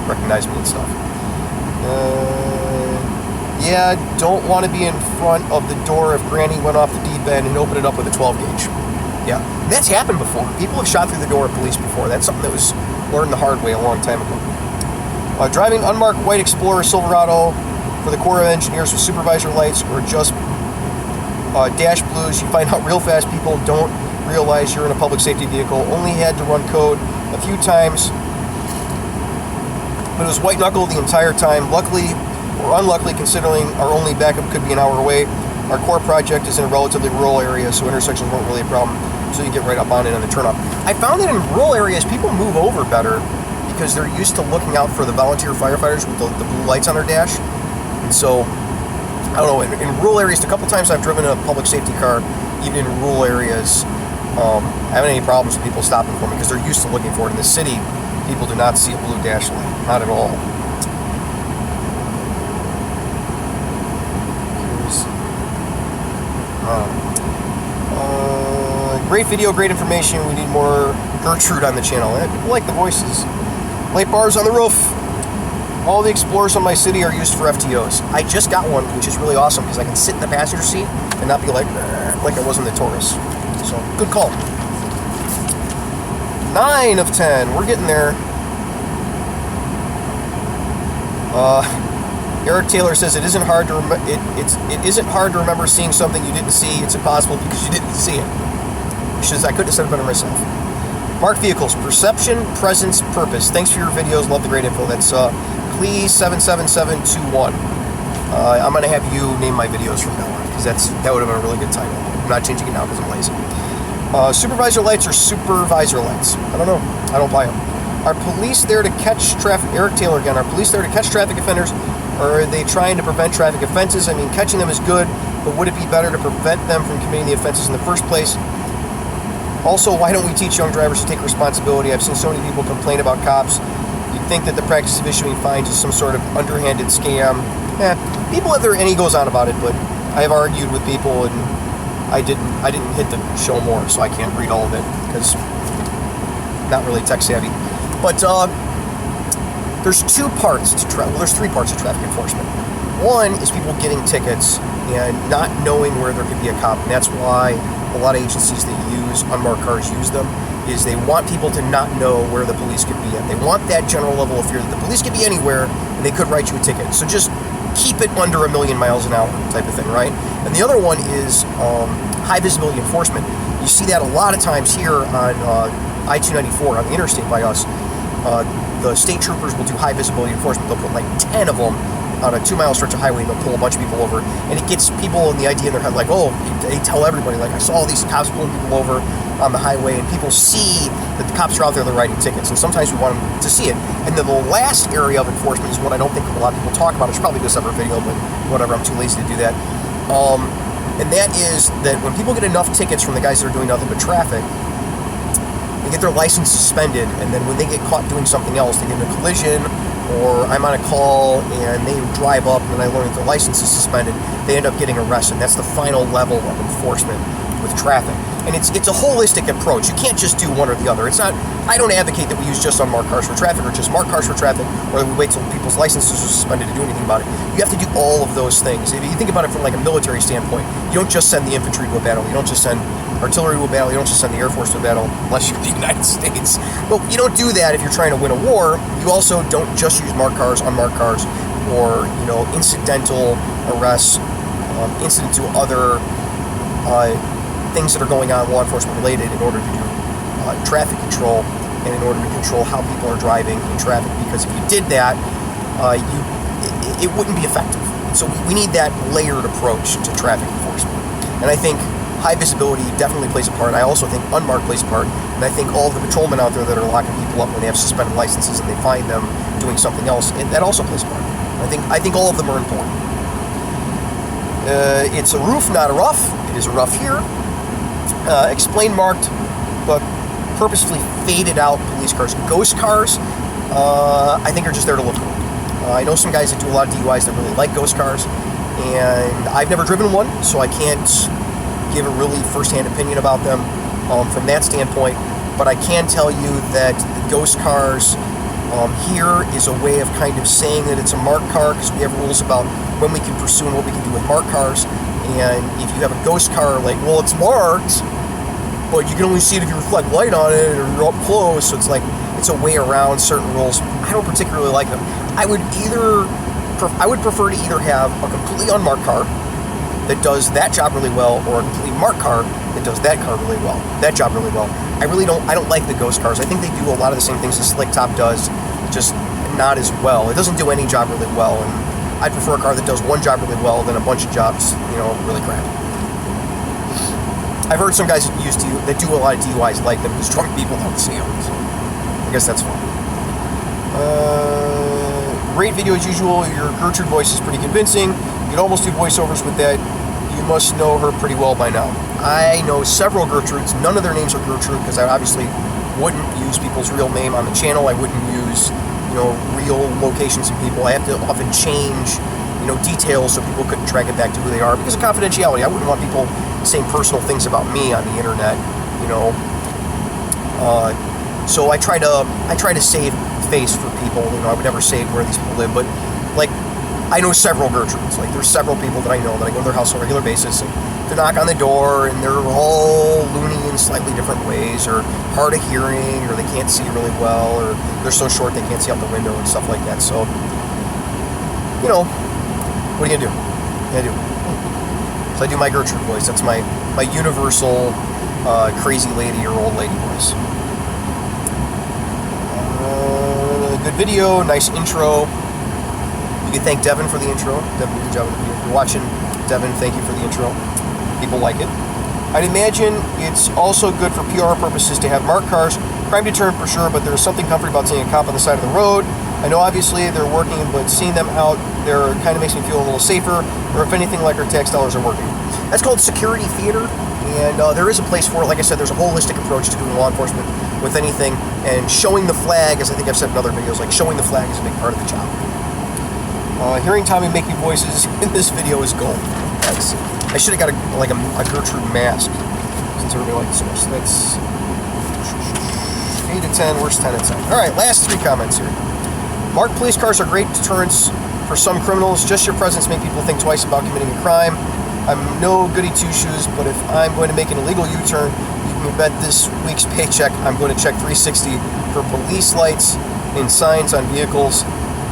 recognize me and stuff. Yeah, don't want to be in front of the door if Granny went off the deep end and opened it up with a 12 gauge. Yeah, that's happened before. People have shot through the door of police before. That's something that was learned the hard way a long time ago. Driving unmarked white Explorer Silverado for the Corps of Engineers with supervisor lights or just dash blues, you find out real fast people don't realize you're in a public safety vehicle. Only had to run code a few times, but it was white knuckle the entire time. Luckily, or unluckily, considering our only backup could be an hour away, our core project is in a relatively rural area, so intersections weren't really a problem, so you get right up on it on the turn up. I found that in rural areas, people move over better because they're used to looking out for the volunteer firefighters with the blue lights on their dash. And so, I don't know, in rural areas, a couple times I've driven a public safety car, even in rural areas, I haven't any problems with people stopping for me because they're used to looking for it. In the city, people do not see a blue dash light, not at all. Great video, great information. We need more Gertrude on the channel. People like the voices. Light bars on the roof. All the Explorers in my city are used for FTOs. I just got one, which is really awesome because I can sit in the passenger seat and not be like I was in the Taurus. So, good call. 9 of 10. We're getting there. Eric Taylor says it isn't hard to it isn't hard to remember seeing something you didn't see. It's impossible because you didn't see it. Which is, I couldn't have said it better myself. Marked vehicles, perception, presence, purpose. Thanks for your videos. Love the great info. That's please 77721. I'm going to have you name my videos from now on, because that would have been a really good title. I'm not changing it now because I'm lazy. Supervisor lights or supervisor lights? I don't know. I don't buy them. Are police there to catch traffic? Eric Taylor again. Are police there to catch traffic offenders, or are they trying to prevent traffic offenses? I mean, catching them is good, but would it be better to prevent them from committing the offenses in the first place? Also, why don't we teach young drivers to take responsibility? I've seen so many people complain about cops. You'd think that the practice of issuing fines is some sort of underhanded scam. People have their, and he goes on about it, but I have argued with people, and I didn't hit the show more, so I can't read all of it because I'm not really tech savvy. But there's two parts to there's three parts to traffic enforcement. One is people getting tickets and not knowing where there could be a cop, and that's why a lot of agencies that use unmarked cars use them, is they want people to not know where the police could be at. They want that general level of fear that the police could be anywhere and they could write you a ticket. So just keep it under 1,000,000 miles an hour type of thing, right? And the other one is high visibility enforcement. You see that a lot of times here on I-294 on the interstate by us. The state troopers will do high visibility enforcement. They'll put like 10 of them on a 2-mile stretch of highway, and they'll pull a bunch of people over, and it gets people in the idea in their head like, oh, they tell everybody, like, I saw all these cops pulling people over on the highway, and people see that the cops are out there, they're writing tickets, and sometimes we want them to see it. And then the last area of enforcement is what I don't think a lot of people talk about. I should probably do a separate video, but whatever, I'm too lazy to do that. And that is that when people get enough tickets from the guys that are doing nothing but traffic, they get their license suspended, and then when they get caught doing something else, they get in a collision, or I'm on a call and they drive up and I learn that their license is suspended, they end up getting arrested. That's the final level of enforcement with traffic. And it's a holistic approach. You can't just do one or the other. It's not, I don't advocate that we use just unmarked cars for traffic or just marked cars for traffic, or that we wait till people's licenses are suspended to do anything about it. You have to do all of those things. If you think about it from like a military standpoint, you don't just send the infantry to a battle. You don't just send artillery to a battle. You don't just send the Air Force to a battle, unless you're the United States. But you don't do that if you're trying to win a war. You also don't just use marked cars, unmarked cars, or, you know, incidental arrests, incident to other things that are going on law enforcement related in order to do traffic control and in order to control how people are driving in traffic. Because if you did that, it wouldn't be effective. So we need that layered approach to traffic enforcement. And I think high visibility definitely plays a part. I also think unmarked plays a part. And I think all of the patrolmen out there that are locking people up when they have suspended licenses and they find them doing something else, that also plays a part. I think all of them are important. It's a roof, not a rough. It is a rough here. Explain marked, but purposefully faded out police cars. Ghost cars, I think are just there to look cool. I know some guys that do a lot of DUIs that really like ghost cars, and I've never driven one, so I can't give a really first-hand opinion about them from that standpoint, but I can tell you that the ghost cars here is a way of kind of saying that it's a marked car, because we have rules about when we can pursue and what we can do with marked cars. And if you have a ghost car, like, well, it's marked, but you can only see it if you reflect light on it or you're up close. So it's like, it's a way around certain rules. I don't particularly like them. I would prefer to either have a completely unmarked car that does that job really well, or a completely marked car that does that job really well. I don't like the ghost cars. I think they do a lot of the same things the slick top does, just not as well. It doesn't do any job really well, and I'd prefer a car that does one job really well than a bunch of jobs, you know, really crap. I've heard some guys that do a lot of DUIs like them because drunk people don't see them. So I guess that's fine. Great video as usual. Your Gertrude voice is pretty convincing. You can almost do voiceovers with that. You must know her pretty well by now. I know several Gertrudes. None of their names are Gertrude because I obviously wouldn't use people's real name on the channel. I wouldn't use, you know, real locations and people. I have to often change, you know, details so people couldn't track it back to who they are because of confidentiality. I wouldn't want people saying personal things about me on the internet, you know. So I try to save face for people. You know, I would never say where these people live, but like I know several Gertrudes. Like there's several people that I know that I go to their house on a regular basis and they knock on the door and they're all loony in slightly different ways, or hard of hearing, or they can't see really well, or they're so short they can't see out the window and stuff like that. So, you know, what are you gonna do? Yeah, I do. So I do my Gertrude voice. That's my universal crazy lady or old lady voice. Good video, nice intro. You can thank Devin for the intro. Devin did a good job of the video. If you're watching, Devin, thank you for the intro. People like it. I'd imagine it's also good for PR purposes to have marked cars. Crime deterrent for sure, but there's something comforting about seeing a cop on the side of the road. I know obviously they're working, but seeing them out there kind of makes me feel a little safer, or if anything, like our tax dollars are working. That's called security theater, and there is a place for it. Like I said, there's a holistic approach to doing law enforcement with anything, and showing the flag, as I think I've said in other videos, like showing the flag is a big part of the job. Hearing Tommy making voices in this video is gold. I should have got a Gertrude mask, since everybody likes this. That's 8 to 10, where's 10 and 10? Alright, last 3 comments here. Marked police cars are great deterrents for some criminals. Just your presence makes people think twice about committing a crime. I'm no goody two-shoes, but if I'm going to make an illegal U-turn, you can bet this week's paycheck I'm going to check 360 for police lights and signs on vehicles.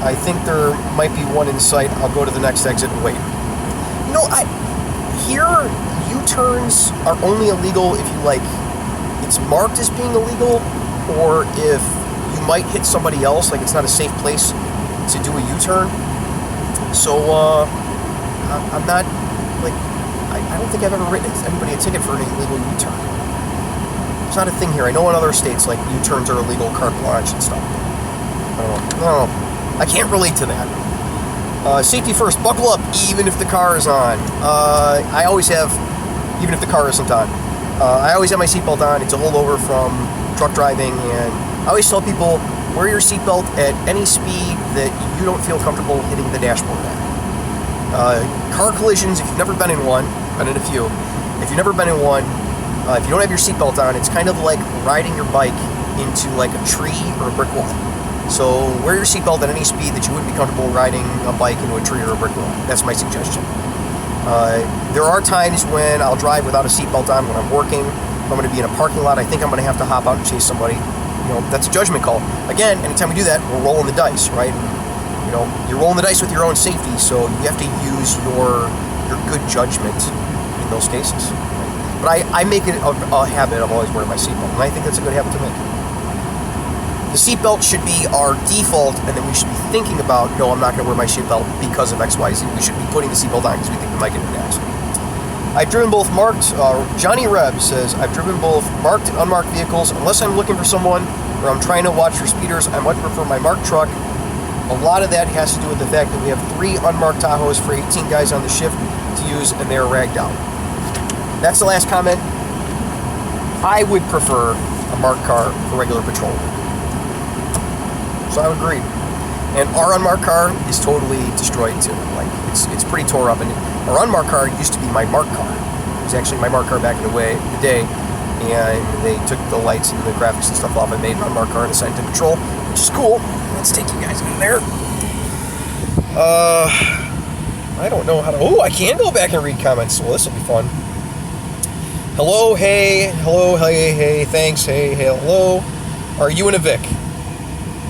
I think there might be one in sight. I'll go to the next exit and wait. You know, here, U-turns are only illegal if it's marked as being illegal, or if you might hit somebody else, like it's not a safe place to do a U-turn. So, I'm not, I don't think I've ever written anybody a ticket for an illegal U-turn. It's not a thing here. I know in other states, like, U-turns are illegal, carte blanche and stuff. I don't know. I can't relate to that. Safety first. Buckle up, even if the car is on. I always have, even if the car isn't on. I always have my seatbelt on. It's a holdover from truck driving, and I always tell people, wear your seatbelt at any speed that you don't feel comfortable hitting the dashboard at. Car collisions, if you've never been in one, been in a few, if you've never been in one, if you don't have your seatbelt on, it's kind of like riding your bike into like a tree or a brick wall. So wear your seatbelt at any speed that you wouldn't be comfortable riding a bike into a tree or a brick wall. That's my suggestion. There are times when I'll drive without a seatbelt on when I'm working. If I'm going to be in a parking lot, I think I'm going to have to hop out and chase somebody. You know, that's a judgment call. Again, anytime we do that, we're rolling the dice, right? You know, you're rolling the dice with your own safety, so you have to use your good judgment in those cases. But I make it a habit of always wearing my seatbelt, and I think that's a good habit to make. The seatbelt should be our default, and then we should be thinking about, no, I'm not going to wear my seatbelt because of X, Y, Z. We should be putting the seatbelt on because we think we might get in an accident. I've driven both marked, Johnny Reb says, I've driven both marked and unmarked vehicles. Unless I'm looking for someone or I'm trying to watch for speeders, I much prefer my marked truck. A lot of that has to do with the fact that we have 3 unmarked Tahoes for 18 guys on the shift to use, and they're ragged out. That's the last comment. I would prefer a marked car for regular patrol. So I would agree. And our unmarked car is totally destroyed too. Like it's pretty tore up. And our unmarked car used to be my marked car. It was actually my marked car back in the day. And they took the lights and the graphics and stuff off and made an unmarked car and assigned to patrol, which is cool. Let's take you guys in there. I don't know how to. Oh, I can go back and read comments. Well, this will be fun. Hello, hey, hello, hey, thanks, hey, hello. Are you in a Vic?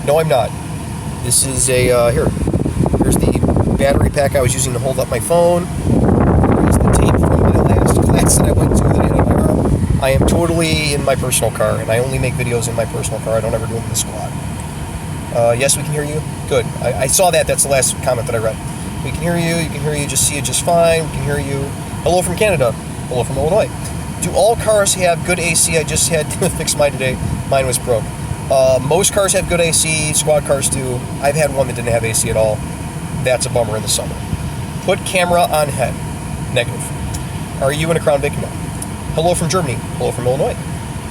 No, I'm not. This is a, here's the battery pack I was using to hold up my phone. Here's the tape from my last class that I went to that I had in my car. I am totally in my personal car, and I only make videos in my personal car. I don't ever do them in the squad. Yes, we can hear you. Good. I saw that. That's the last comment that I read. We can hear you. You can hear you. Just see it just fine. We can hear you. Hello from Canada. Hello from Illinois. Do all cars have good AC? I just had to fix mine today. Mine was broke. Most cars have good AC, squad cars do. I've had one that didn't have AC at all. That's a bummer in the summer. Put camera on head. Negative. Are you in a Crown Vic? No. Hello from Germany. Hello from Illinois.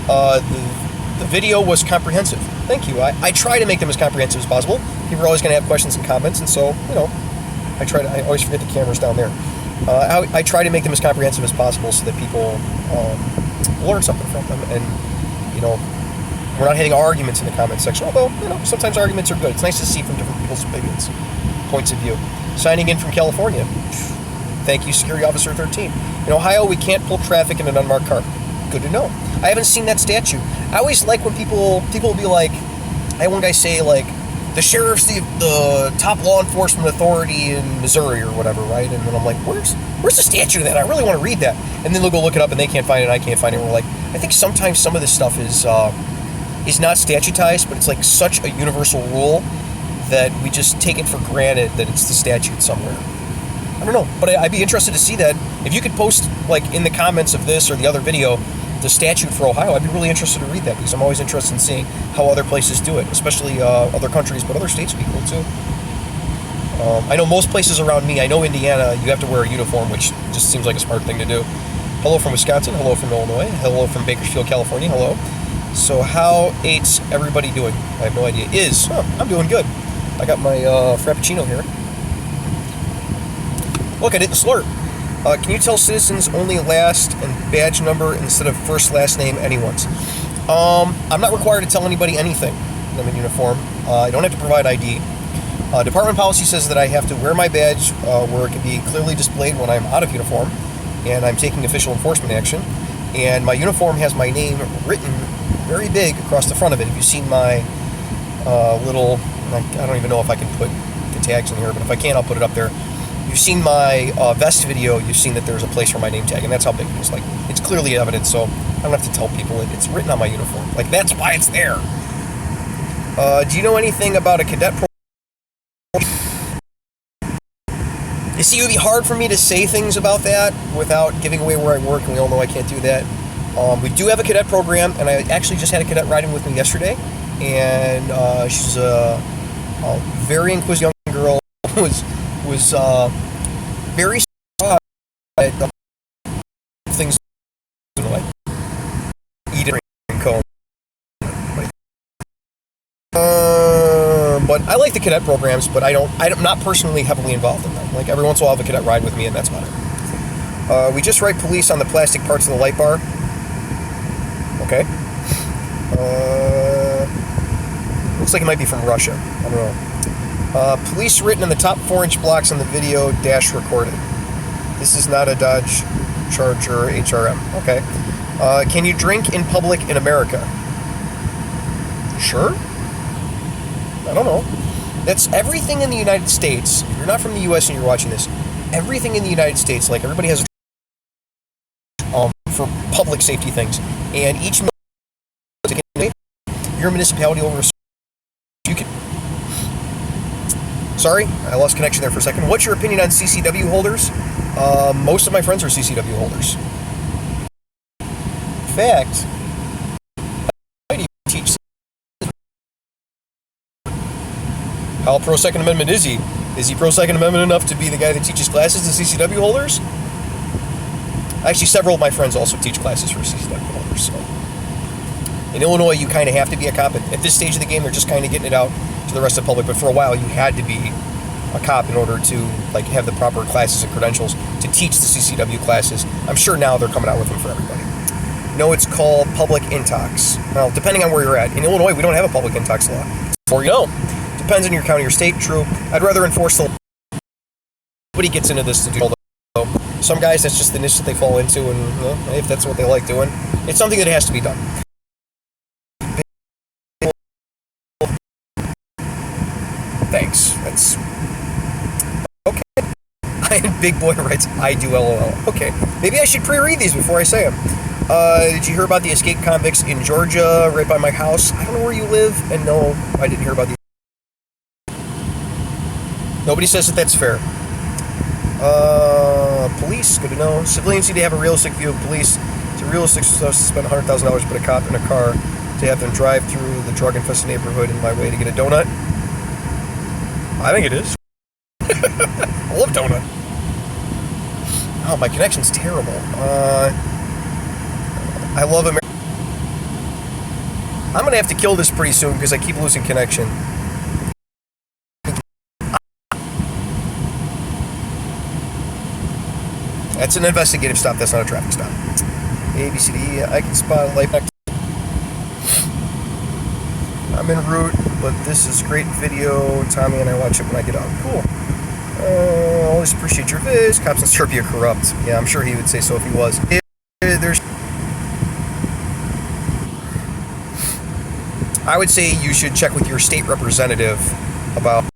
The video was comprehensive. Thank you. I try to make them as comprehensive as possible. People are always going to have questions and comments, and so, you know, I always forget the camera's down there. I try to make them as comprehensive as possible so that people learn something from them, and, you know, we're not hitting arguments in the comment section, although, you know, sometimes arguments are good. It's nice to see from different people's opinions, points of view. Signing in from California. Thank you, Security Officer 13. In Ohio, we can't pull traffic in an unmarked car. Good to know. I haven't seen that statute. I always like when people will be like, I had one guy say, like, the sheriff's the top law enforcement authority in Missouri or whatever, right? And then I'm like, where's the statute of that? I really want to read that. And then they'll go look it up, and they can't find it, and I can't find it. And we're like, I think sometimes some of this stuff is not statutized, but it's like such a universal rule that we just take it for granted that it's the statute somewhere. I don't know, but I'd be interested to see that. If you could post, like, in the comments of this or the other video, the statute for Ohio, I'd be really interested to read that, because I'm always interested in seeing how other places do it, especially other countries, but other states would be cool too. I know most places around me, I know Indiana, you have to wear a uniform, which just seems like a smart thing to do. Hello from Wisconsin, hello from Illinois, hello from Bakersfield, California, hello. So how eight's everybody doing? I have no idea. I'm doing good. I got my Frappuccino here. Look, I didn't slurp. Can you tell citizens only last and badge number instead of first last name anyone's? I'm not required to tell anybody anything when I'm in uniform. I don't have to provide ID. Department policy says that I have to wear my badge where it can be clearly displayed when I'm out of uniform and I'm taking official enforcement action. And my uniform has my name written very big across the front of it. If you've seen my little, I don't even know if I can put the tags in here, but if I can, I'll put it up there. You've seen my vest video, you've seen that there's a place for my name tag, and that's how big it is. Like, it's clearly evident, so I don't have to tell people it's written on my uniform. Like, that's why it's there. Do you know anything about a cadet program? You see, it would be hard for me to say things about that without giving away where I work, and we all know I can't do that. We do have a cadet program, and I actually just had a cadet riding with me yesterday, and she's a very inquisitive young girl, was very surprised at the things like eating and comb. But I like the cadet programs, but I'm not personally heavily involved in them. Like, every once in a while, I'll have a cadet ride with me, and that's about it. We just write police on the plastic parts of the light bar. Okay. Looks like it might be from Russia. I don't know. Police written in the top 4-inch blocks on the video dash recorded. This is not a Dodge Charger HRM. Okay. Can you drink in public in America? Sure. I don't know. That's everything in the United States. If you're not from the U.S. and you're watching this, everything in the United States, like, everybody has for public safety things, and each your municipality over you can. Sorry, I lost connection there for a second. What's your opinion on CCW holders? Most of my friends are CCW holders. In fact, I might even teach. How pro-Second Amendment is he? Is he pro-Second Amendment enough to be the guy that teaches classes to CCW holders? Actually, several of my friends also teach classes for CCW holders. So, in Illinois, you kind of have to be a cop. At this stage of the game, they're just kind of getting it out to the rest of the public. But for a while, you had to be a cop in order to, like, have the proper classes and credentials to teach the CCW classes. I'm sure now they're coming out with them for everybody. No, it's called public intox. Well, depending on where you're at. In Illinois, we don't have a public intox law. Or you don't. Depends on your county or state. True. I'd rather enforce the. Nobody gets into this to do. Some guys, that's just the niche that they fall into, and if that's what they like doing, it's something that has to be done. Thanks. That's okay. And Big Boy writes, "I do LOL." Okay, maybe I should pre-read these before I say them. Did you hear about the escaped convicts in Georgia, right by my house? I don't know where you live, and no, I didn't hear about these. Nobody says that that's fair. Police, good to know. Civilians need to have a realistic view of police. It's a realistic stuff to spend $100,000 to put a cop in a car to have them drive through the drug-infested neighborhood in my way to get a donut. I think it is. I love donut. Oh, my connection's terrible. I love America. I'm going to have to kill this pretty soon because I keep losing connection. That's an investigative stop. That's not a traffic stop. A, B, C, D, E. I can spot a light back. I'm en route, but this is great video. Tommy and I watch it when I get out. Cool. Always appreciate your viz. Cops in Serbia corrupt. Yeah, I'm sure he would say so if he was. I would say you should check with your state representative about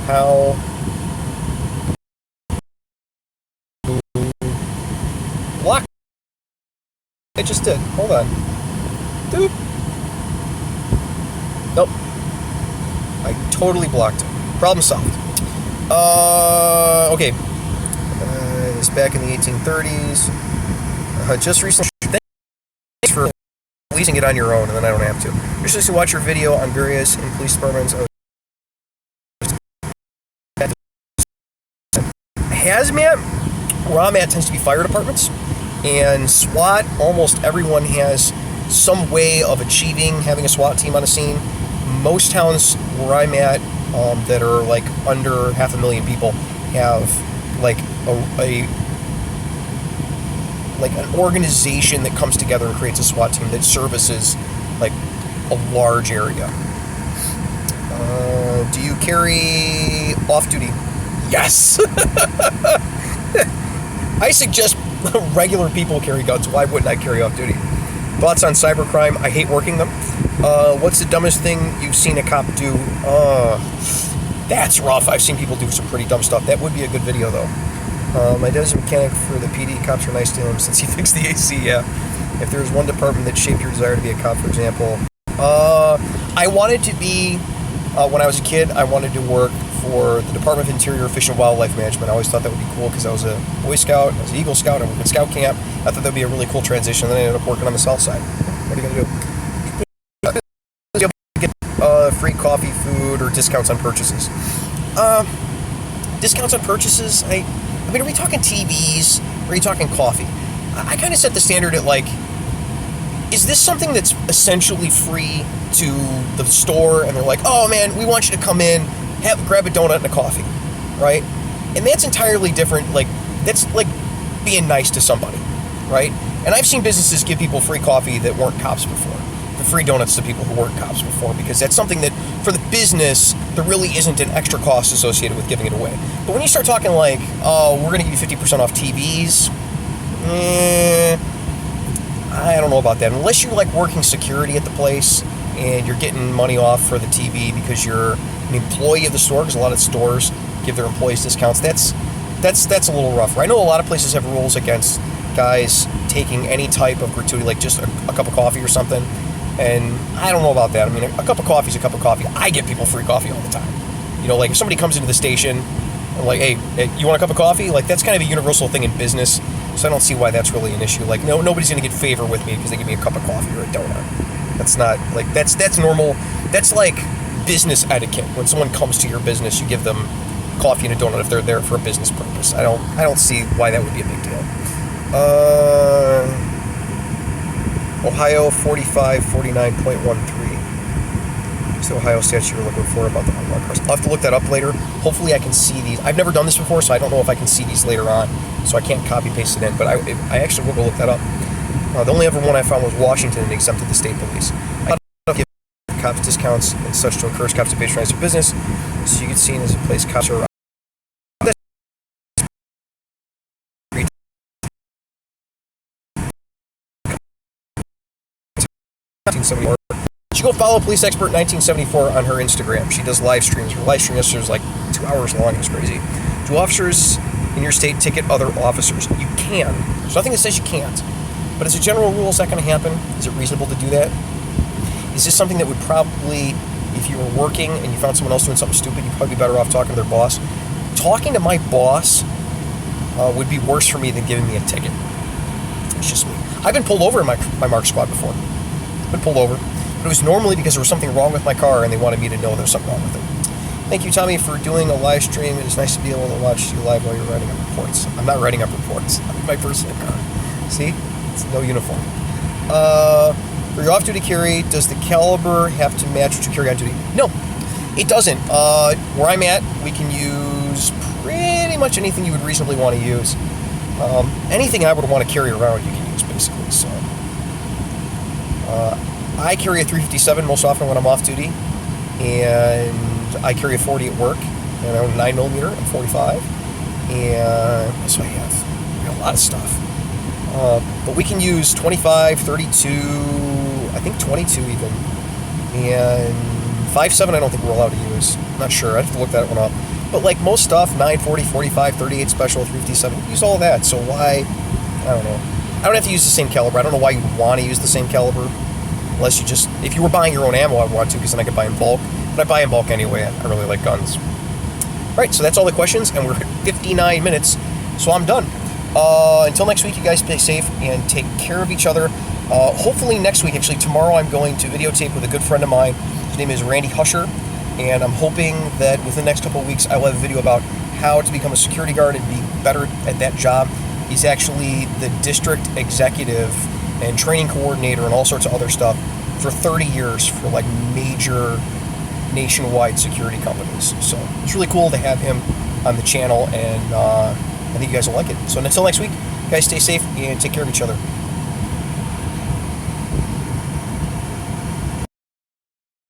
how block. I just did. Hold on. Doop. Nope. I totally blocked it. Problem solved. Okay. It's back in the 1830s. Just recently. Thanks for releasing it on your own, and then I don't have to. Usually, to watch your video on various in police departments. Hazmat, where I'm at, tends to be fire departments, and SWAT. Almost everyone has some way of achieving having a SWAT team on a scene. Most towns where I'm at that are like under 500,000 people have like an organization that comes together and creates a SWAT team that services like a large area. Do you carry off-duty? Yes. I suggest regular people carry guns. Why wouldn't I carry off-duty? Thoughts on cybercrime? I hate working them. What's the dumbest thing you've seen a cop do? That's rough. I've seen people do some pretty dumb stuff. That would be a good video, though. My dad's a mechanic for the PD. Cops are nice to him since he fixed the AC, yeah. If there was one department that shaped your desire to be a cop, for example. I wanted to be, when I was a kid, I wanted to work for the Department of Interior Fish and Wildlife Management. I always thought that would be cool because I was a Boy Scout, I was an Eagle Scout, I worked in Scout Camp. I thought that would be a really cool transition, and then I ended up working on the South Side. What are you going to do? Get free coffee, food, or discounts on purchases. Discounts on purchases? I mean, are we talking TVs? Or are you talking coffee? I kind of set the standard at like, is this something that's essentially free to the store? And they're like, oh man, we want you to come in, grab a donut and a coffee, right? And that's entirely different. Like, that's like being nice to somebody, right? And I've seen businesses give people free coffee that weren't cops before, the free donuts to people who weren't cops before, because that's something that for the business, there really isn't an extra cost associated with giving it away. But when you start talking like, oh, we're going to give you 50% off TVs, I don't know about that. Unless you like working security at the place and you're getting money off for the TV because you're an employee of the store, because a lot of stores give their employees discounts. That's a little rougher. I know a lot of places have rules against guys taking any type of gratuity, like just a cup of coffee or something. And I don't know about that. I mean, a cup of coffee is a cup of coffee. I give people free coffee all the time. You know, like if somebody comes into the station and like, hey, you want a cup of coffee? Like that's kind of a universal thing in business. So I don't see why that's really an issue. Like nobody's going to get favor with me because they give me a cup of coffee or a donut. That's not like that's normal. That's like business etiquette. When someone comes to your business, you give them coffee and a donut if they're there for a business purpose. I don't see why that would be a big deal. Ohio 4549.13. It's the Ohio statute you're looking for about the unmarked cars. I'll have to look that up later. Hopefully I can see these. I've never done this before, so I don't know if I can see these later on. So I can't copy paste it in, but I actually will go look that up. The only other one I found was Washington and exempted the state police. I don't give cops discounts and such to encourage cops to patronize their business, so you get seen as a place cops are. She go follow police expert 1974 on her Instagram. She does live streams. Her live stream yesterday was like 2 hours long. It was crazy. Do officers in your state ticket other officers? You can. There's nothing that says you can't. But as a general rule, is that going to happen? Is it reasonable to do that? Is this something that would probably, if you were working and you found someone else doing something stupid, you'd probably be better off talking to their boss? Talking to my boss would be worse for me than giving me a ticket. It's just me. I've been pulled over in my mark squad before. Been pulled over. But it was normally because there was something wrong with my car and they wanted me to know there was something wrong with it. Thank you, Tommy, for doing a live stream. It is nice to be able to watch you live while you're writing up reports. I'm not writing up reports. I'm in my personal car. See? It's no uniform. For your off-duty carry, does the caliber have to match what you carry on duty? No, it doesn't. Where I'm at, we can use pretty much anything you would reasonably want to use. Anything I would want to carry around, you can use, basically. So, I carry a 357 most often when I'm off duty, and I carry a 40 at work, and I own a 9mm and 45, and what do I have? I got a lot of stuff. But we can use 25, 32, I think 22 even, and 5.7 I don't think we're allowed to use. I'm not sure. I'd have to look that one up. But like most stuff, 940, 45, 38 special, 357, use all of that. So why? I don't know. I don't have to use the same caliber. I don't know why you'd want to use the same caliber. Unless you just, if you were buying your own ammo, I would want to, because then I could buy in bulk. But I buy in bulk anyway. I really like guns. All right, so that's all the questions, and we're at 59 minutes, so I'm done. Until next week, you guys stay safe and take care of each other. Hopefully next week, actually tomorrow, I'm going to videotape with a good friend of mine. His name is Randy Husher, and I'm hoping that within the next couple of weeks, I will have a video about how to become a security guard and be better at that job. He's actually the district executive and training coordinator and all sorts of other stuff for 30 years for like major nationwide security companies. So it's really cool to have him on the channel, and I think you guys will like it. So until next week, guys, stay safe and take care of each other.